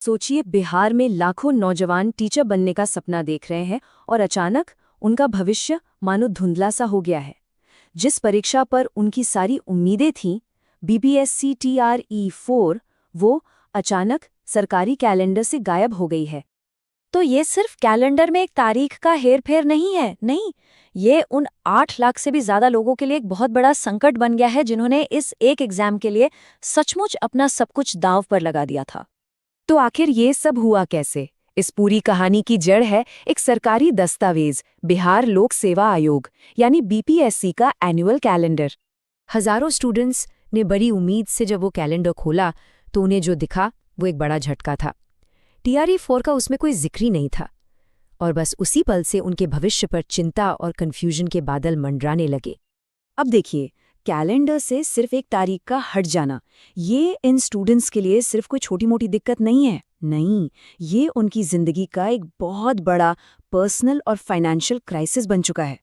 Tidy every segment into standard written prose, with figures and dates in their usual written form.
सोचिए, बिहार में लाखों नौजवान टीचर बनने का सपना देख रहे हैं और अचानक उनका भविष्य मानो धुंधला सा हो गया है। जिस परीक्षा पर उनकी सारी उम्मीदें थीं, बीपीएससी TRE-4, वो अचानक सरकारी कैलेंडर से गायब हो गई है। तो ये सिर्फ कैलेंडर में एक तारीख का हेरफेर नहीं है, नहीं, ये उन 8 लाख से भी ज्यादा लोगों के लिए एक बहुत बड़ा संकट बन गया है जिन्होंने इस एक एग्जाम के लिए सचमुच अपना सब कुछ दांव पर लगा दिया था। तो आखिर ये सब हुआ कैसे? इस पूरी कहानी की जड़ है एक सरकारी दस्तावेज, बिहार लोक सेवा आयोग यानी बीपीएससी का एनुअल कैलेंडर। हजारों स्टूडेंट्स ने बड़ी उम्मीद से जब वो कैलेंडर खोला तो उन्हें जो दिखा वो एक बड़ा झटका था। TRE-4 का उसमें कोई जिक्र ही नहीं था और बस उसी पल से उनके भविष्य पर चिंता और कन्फ्यूजन के बादल मंडराने लगे। अब देखिए, कैलेंडर से सिर्फ एक तारीख का हट जाना, ये इन स्टूडेंट्स के लिए सिर्फ कोई छोटी-मोटी दिक्कत नहीं है। नहीं, ये उनकी जिंदगी का एक बहुत बड़ा पर्सनल और फाइनेंशियल क्राइसिस बन चुका है।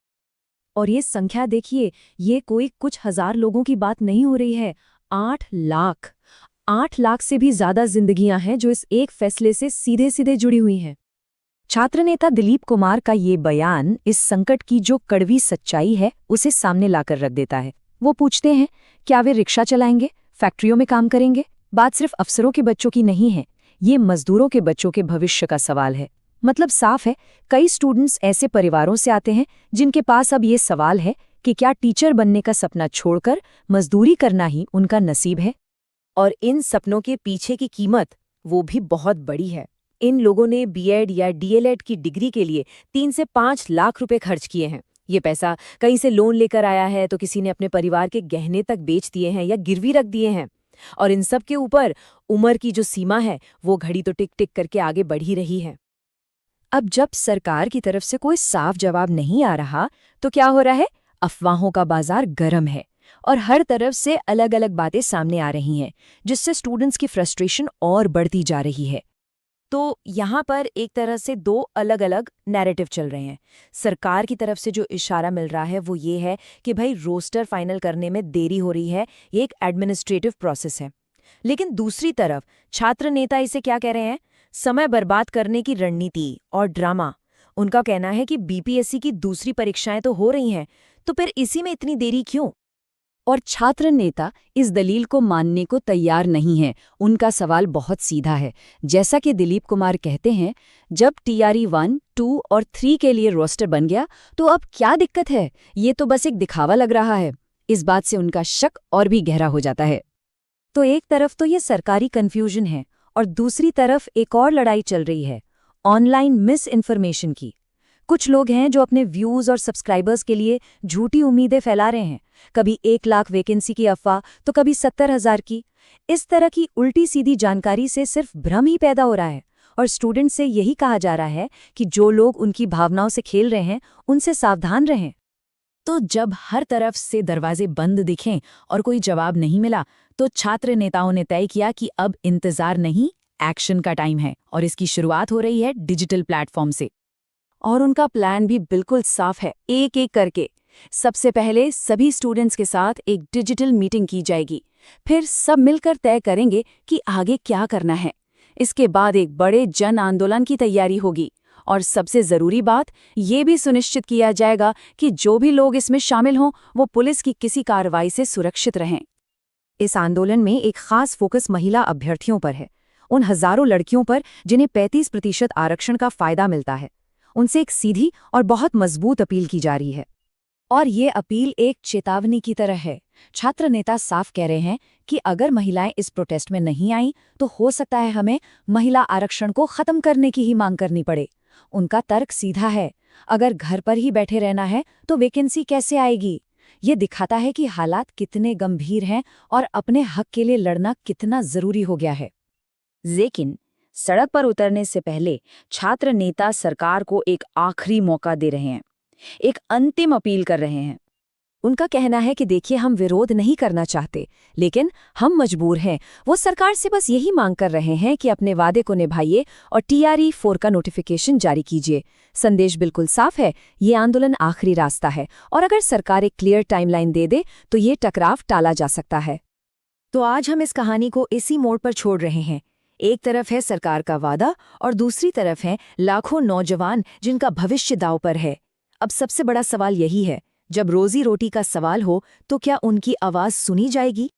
और ये संख्या देखिए, ये कोई कुछ हजार लोगों की बात नहीं हो रही है। 8 लाख। 8 लाख से भी ज्यादा जिंदगियां हैं जो इस एक फैसले से सीधे सीधे जुड़ी हुई हैं। छात्र नेता दिलीप कुमार का ये बयान इस संकट की जो कड़वी सच्चाई है उसे सामने लाकर रख देता है। वो पूछते हैं, क्या वे रिक्शा चलाएंगे, फैक्ट्रियों में काम करेंगे? बात सिर्फ अफसरों के बच्चों की नहीं है, ये मजदूरों के बच्चों के भविष्य का सवाल है। मतलब साफ है, कई स्टूडेंट्स ऐसे परिवारों से आते हैं जिनके पास अब ये सवाल है कि क्या टीचर बनने का सपना छोड़कर मजदूरी करना ही उनका नसीब है। और इन सपनों के पीछे की कीमत वो भी बहुत बड़ी है। इन लोगों ने बीएड या डीएलएड की डिग्री के लिए 3 से 5 लाख रुपए खर्च किए हैं। ये पैसा कहीं से लोन लेकर आया है तो किसी ने अपने परिवार के गहने तक बेच दिए हैं या गिरवी रख दिए हैं। और इन सब के ऊपर उम्र की जो सीमा है वो घड़ी तो टिक टिक करके आगे बढ़ ही रही है। अब जब सरकार की तरफ से कोई साफ जवाब नहीं आ रहा तो क्या हो रहा है? अफवाहों का बाजार गर्म है और हर तरफ से अलग अलग बातें सामने आ रही हैं, जिससे स्टूडेंट्स की फ्रस्ट्रेशन और बढ़ती जा रही है। तो यहाँ पर एक तरह से दो अलग अलग नैरेटिव चल रहे हैं। सरकार की तरफ से जो इशारा मिल रहा है वो ये है कि भाई रोस्टर फाइनल करने में देरी हो रही है, ये एक एडमिनिस्ट्रेटिव प्रोसेस है। लेकिन दूसरी तरफ छात्र नेता इसे क्या कह रहे हैं? समय बर्बाद करने की रणनीति और ड्रामा। उनका कहना है कि बीपीएससी की दूसरी परीक्षाएं तो हो रही हैं, तो फिर इसी में इतनी देरी क्यों? और छात्र नेता इस दलील को मानने को तैयार नहीं है। उनका सवाल बहुत सीधा है। जैसा कि दिलीप कुमार कहते हैं, जब TRE-1, 2 और 3 के लिए रोस्टर बन गया तो अब क्या दिक्कत है? ये तो बस एक दिखावा लग रहा है। इस बात से उनका शक और भी गहरा हो जाता है। तो एक तरफ तो ये सरकारी कन्फ्यूजन है और दूसरी तरफ एक और लड़ाई चल रही है, ऑनलाइन मिस इन्फॉर्मेशन की। कुछ लोग हैं जो अपने व्यूज और सब्सक्राइबर्स के लिए झूठी उम्मीदें फैला रहे हैं। कभी 1 लाख वैकेंसी की अफवाह तो कभी 70,000 की। इस तरह की उल्टी सीधी जानकारी से सिर्फ भ्रम ही पैदा हो रहा है और स्टूडेंट से यही कहा जा रहा है कि जो लोग उनकी भावनाओं से खेल रहे हैं उनसे सावधान रहें। तो जब हर तरफ से दरवाजे बंद दिखें और कोई जवाब नहीं मिला तो छात्र नेताओं ने तय किया कि अब इंतजार नहीं, एक्शन का टाइम है और इसकी शुरुआत हो रही है डिजिटल प्लेटफॉर्म से। और उनका प्लान भी बिल्कुल साफ है, एक एक करके। सबसे पहले सभी स्टूडेंट्स के साथ एक डिजिटल मीटिंग की जाएगी, फिर सब मिलकर तय करेंगे कि आगे क्या करना है। इसके बाद एक बड़े जन आंदोलन की तैयारी होगी और सबसे जरूरी बात, ये भी सुनिश्चित किया जाएगा कि जो भी लोग इसमें शामिल हों वो पुलिस की किसी कार्रवाई से सुरक्षित रहें। इस आंदोलन में एक खास फोकस महिला अभ्यर्थियों पर है, उन हजारों लड़कियों पर जिन्हें 35% आरक्षण का फायदा मिलता है। उनसे एक सीधी और बहुत मजबूत अपील की जा रही है और ये अपील एक चेतावनी की तरह है। छात्र नेता साफ कह रहे हैं कि अगर महिलाएं इस प्रोटेस्ट में नहीं आईं तो हो सकता है हमें महिला आरक्षण को खत्म करने की ही मांग करनी पड़े। उनका तर्क सीधा है, अगर घर पर ही बैठे रहना है तो वैकेंसी कैसे आएगी? ये दिखाता है कि हालात कितने गंभीर हैं और अपने हक के लिए लड़ना कितना जरूरी हो गया है। लेकिन सड़क पर उतरने से पहले छात्र नेता सरकार को एक आखिरी मौका दे रहे हैं, एक अंतिम अपील कर रहे हैं। उनका कहना है कि देखिए, हम विरोध नहीं करना चाहते, लेकिन हम मजबूर हैं। वो सरकार से बस यही मांग कर रहे हैं कि अपने वादे को निभाइए और TRE-4 का नोटिफिकेशन जारी कीजिए। संदेश बिल्कुल साफ है, ये आंदोलन आखिरी रास्ता है और अगर सरकार एक क्लियर टाइमलाइन दे दे तो ये टकराव टाला जा सकता है। तो आज हम इस कहानी को इसी मोड़ पर छोड़ रहे हैं, एक तरफ है सरकार का वादा और दूसरी तरफ है लाखों नौजवान जिनका भविष्य दांव पर है। अब सबसे बड़ा सवाल यही है, जब रोजी रोटी का सवाल हो तो क्या उनकी आवाज सुनी जाएगी?